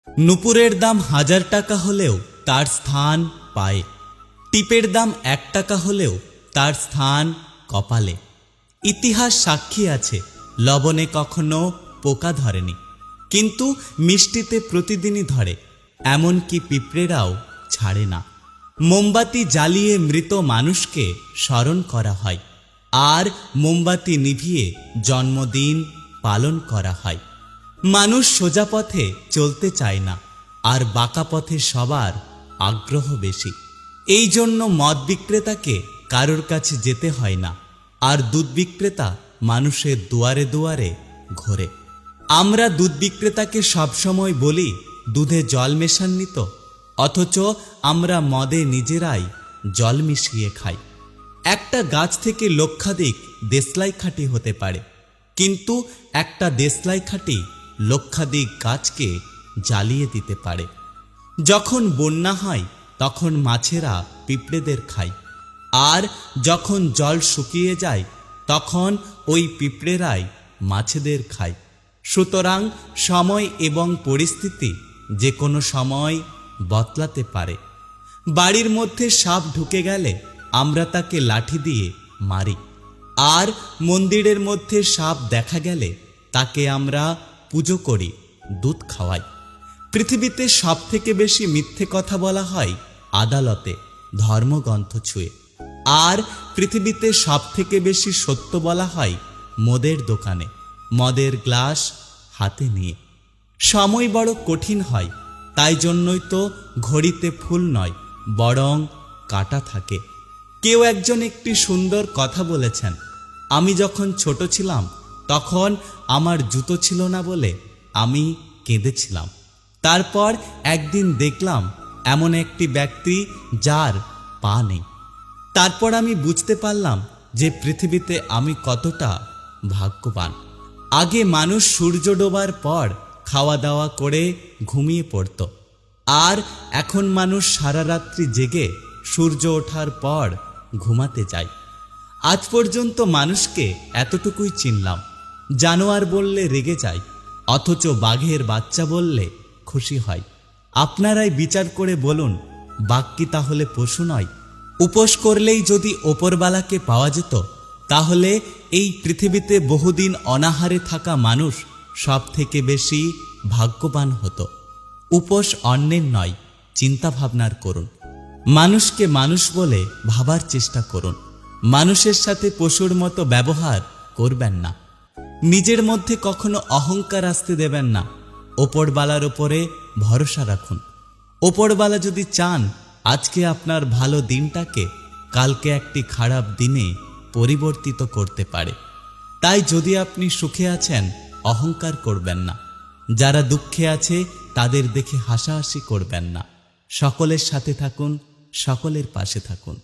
নুপুরের দাম 1000 টাকা হলেও তার স্থান পায়ে, টিপের দাম 1 টাকা হলেও তার স্থান কপালে। ইতিহাস সাক্ষী আছে লবণে কখনো পোকা ধরেনি, কিন্তু মিষ্টিতে প্রতিদিনই ধরে, এমনকি পিঁপড়েরাও ছাড়ে না। মোমবাতি জ্বালিয়ে মৃত মানুষকে স্মরণ করা হয়, আর মোমবাতি নিভিয়ে জন্মদিন পালন করা হয়। মানুষ সোজা পথে চলতে চায় না, আর বাঁকা পথে সবার আগ্রহ বেশি। এই জন্য মদ বিক্রেতাকে কারোর কাছে যেতে হয় না, আর দুধ বিক্রেতা মানুষের দুয়ারে দুয়ারে ঘোরে। আমরা দুধ বিক্রেতাকে সবসময় বলি দুধে জল মেশাননি তো, অথচ আমরা মদে নিজেরাই জল মিশিয়ে খাই। একটা গাছ থেকে লক্ষাধিক দেশলাই খাঁটি হতে পারে, কিন্তু একটা দেশলাই খাঁটি লক্ষাধিক গাছকে জ্বালিয়ে দিতে পারে। যখন বন্যা হয় তখন মাছেরা পিঁপড়েদের খায়, আর যখন জল শুকিয়ে যায় তখন ওই পিঁপড়েরাই মাছেদের খায়। সুতরাং সময় এবং পরিস্থিতি যে কোনো সময় বদলাতে পারে। বাড়ির মধ্যে সাপ ঢুকে গেলে আমরা তাকে লাঠি দিয়ে মারি, আর মন্দিরের মধ্যে সাপ দেখা গেলে তাকে আমরা পুজো করি, দুধ খাওয়াই। পৃথিবীতে সবথেকে বেশি মিথ্যে কথা বলা হয় আদালতে, ধর্মগ্রন্থ ছুঁয়ে। আর পৃথিবীতে সবথেকে বেশি সত্য বলা হয় মদের দোকানে, মদের গ্লাস হাতে নিয়ে। সময় বড় কঠিন হয়, তাই জন্যই তো ঘড়িতে ফুল নয়, বরং কাঁটা থাকে। কেউ একজন একটি সুন্দর কথা বলেছেন, আমি যখন ছোট ছিলাম তখন আমার জুতো ছিল না বলে আমি কেঁদেছিলাম। তারপর একদিন দেখলাম এমন একটি ব্যক্তি যার পা নেই। তারপর আমি বুঝতে পারলাম যে পৃথিবীতে আমি কতটা ভাগ্যবান। আগে মানুষ সূর্য ডোবার পর খাওয়া দাওয়া করে ঘুমিয়ে পড়ত, আর এখন মানুষ সারা রাত্রি জেগে সূর্য ওঠার পর ঘুমাতে যায়। আজ পর্যন্ত মানুষকে এতটুকুই চিনলাম, জানোয়ার বললে রেগে যায়, অথচ বাঘের বাচ্চা বললে খুশি হয়। আপনারাই বিচার করে বলুন, বাঘ কি তাহলে পশু নয়? উপোস করলেই যদি ওপরবালাকে পাওয়া যেত, তাহলে এই পৃথিবীতে বহুদিন অনাহারে থাকা মানুষ সব থেকে বেশি ভাগ্যবান হতো। উপোস অন্যের নয়, চিন্তা ভাবনার করুন। মানুষকে মানুষ বলে ভাবার চেষ্টা করুন। মানুষের সাথে পশুর মতো ব্যবহার করবেন না। নিজের মধ্যে কখনো অহংকার আসতে দেবেন না। ওপরবালার উপরে ভরসা রাখুন। ওপরবালা যদি চান আজকে আপনার ভালো দিনটাকে কালকে একটি খারাপ দিনে পরিবর্তিত করতে পারে। তাই যদি আপনি সুখে আছেন, অহংকার করবেন না। যারা দুঃখে আছে তাদের দেখে হাসাহাসি করবেন না। সকলের সাথে থাকুন, সকলের পাশে থাকুন।